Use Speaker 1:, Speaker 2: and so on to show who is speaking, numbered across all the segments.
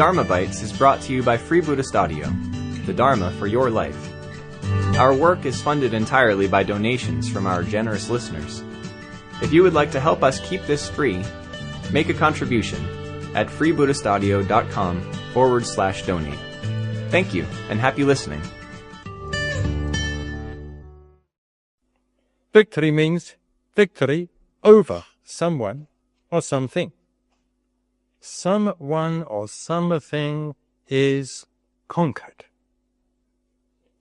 Speaker 1: Dharmabytes is brought to you by Free Buddhist Audio, the Dharma for your life. Our work is funded entirely by donations from our generous listeners. If you would like to help us keep this free, make a contribution at freebuddhistaudio.com/donate. Thank you, and happy listening.
Speaker 2: Victory means victory over someone or something. Someone or something is conquered.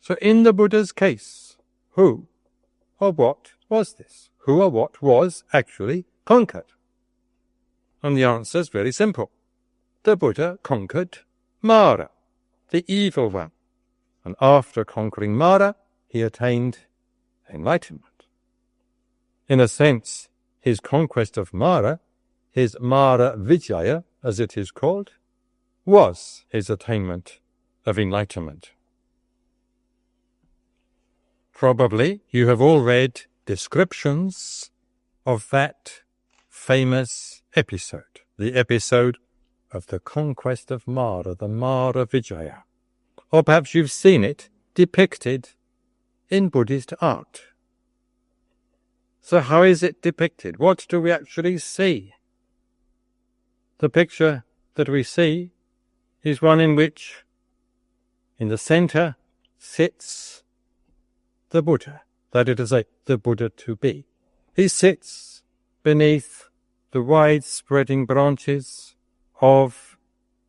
Speaker 2: So in the Buddha's case, who or what was this? Who or what was actually conquered? And the answer is very simple. The Buddha conquered Mara, the evil one. And after conquering Mara, he attained enlightenment. In a sense, his conquest of Mara, his Mara Vijaya, as it is called, was his attainment of enlightenment. Probably you have all read descriptions of that famous episode, the episode of the conquest of Mara, the Mara Vijaya. Or perhaps you've seen it depicted in Buddhist art. So how is it depicted? What do we actually see? The picture that we see is one in which, in the center, sits the Buddha, that is to say, the Buddha to be. He sits beneath the wide-spreading branches of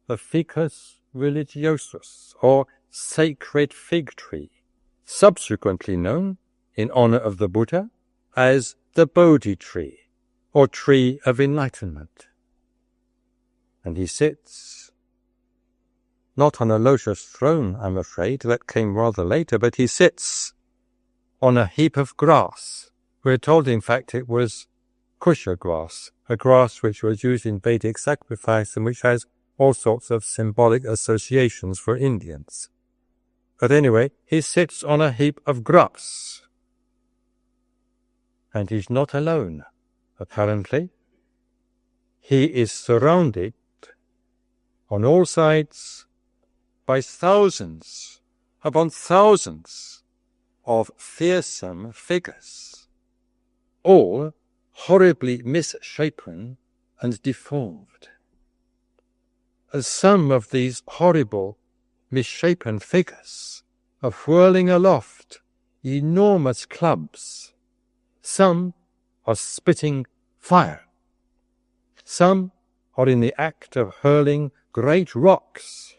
Speaker 2: the Ficus religiosus, or sacred fig tree, subsequently known, in honor of the Buddha, as the Bodhi tree, or tree of enlightenment. And he sits, not on a lotus throne, I'm afraid, that came rather later, but he sits on a heap of grass. We're told, in fact, it was kusha grass, a grass which was used in Vedic sacrifice and which has all sorts of symbolic associations for Indians. But anyway, he sits on a heap of grass. And he's not alone, apparently. He is surrounded on all sides by thousands upon thousands of fearsome figures, all horribly misshapen and deformed. As some of these horrible, misshapen figures are whirling aloft enormous clubs. Some are spitting fire. Some are in the act of hurling great rocks,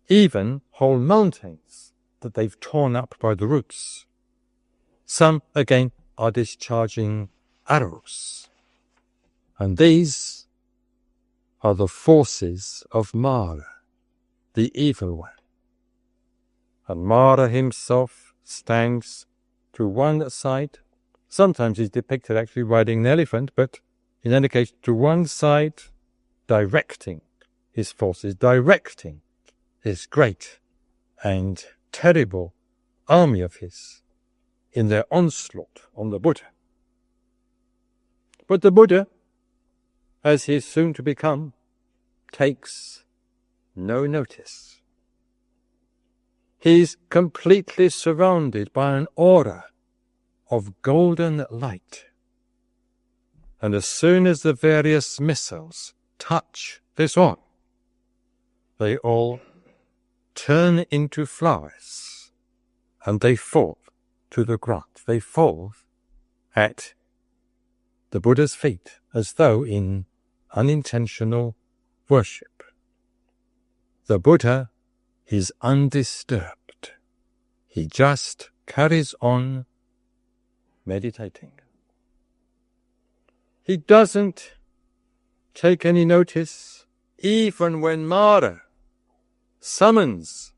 Speaker 2: even whole mountains that they've torn up by the roots. Some, again, are discharging arrows. And these are the forces of Mara, the evil one. And Mara himself stands to one side. Sometimes he's depicted actually riding an elephant, but in any case, to one side, directing his forces, directing this great and terrible army of his in their onslaught on the Buddha. But the Buddha, as he is soon to become, takes no notice. He's completely surrounded by an aura of golden light. And as soon as the various missiles touch this aura, they all turn into flowers, and they fall to the ground. They fall at the Buddha's feet, as though in unintentional worship. The Buddha is undisturbed. He just carries on meditating. He doesn't take any notice even when Mara summons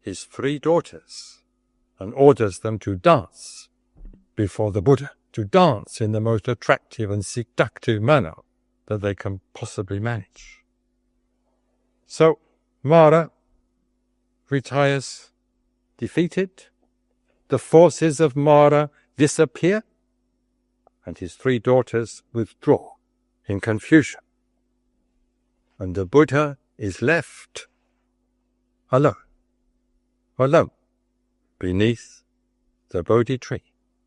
Speaker 2: his 3 daughters and orders them to dance before the Buddha, to dance in the most attractive and seductive manner that they can possibly manage. So Mara retires defeated. The forces of Mara disappear, and his 3 daughters withdraw in confusion. And the Buddha is left alone, beneath the Bodhi tree,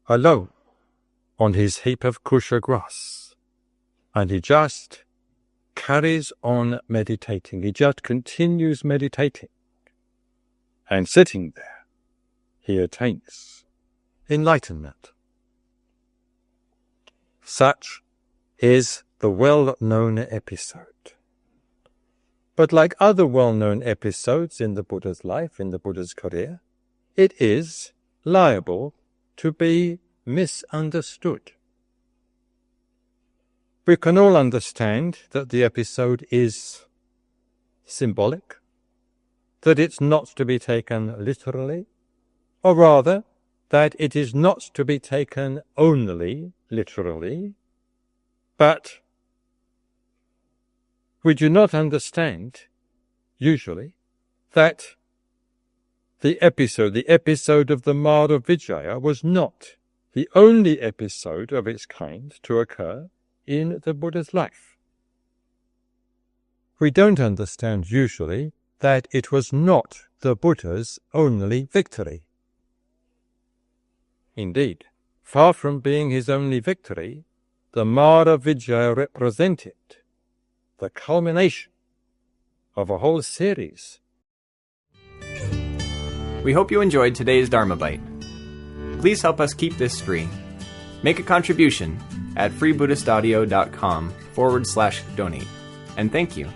Speaker 2: alone on his heap of kusha grass. And he just carries on meditating. He just continues meditating. And sitting there, he attains enlightenment. Such is the well-known episode. But like other well-known episodes in the Buddha's life, in the Buddha's career, it is liable to be misunderstood. We can all understand that the episode is symbolic, that it's not to be taken literally, or rather, that it is not to be taken only literally, but we do not understand, usually, that the episode of the Mara Vijaya was not the only episode of its kind to occur in the Buddha's life. We don't understand, usually, that it was not the Buddha's only victory. Indeed, far from being his only victory, the Mara Vijaya represented the culmination of a whole series.
Speaker 1: We hope you enjoyed today's Dharmabite. Please help us keep this free. Make a contribution at freebuddhistaudio.com/donate. And thank you.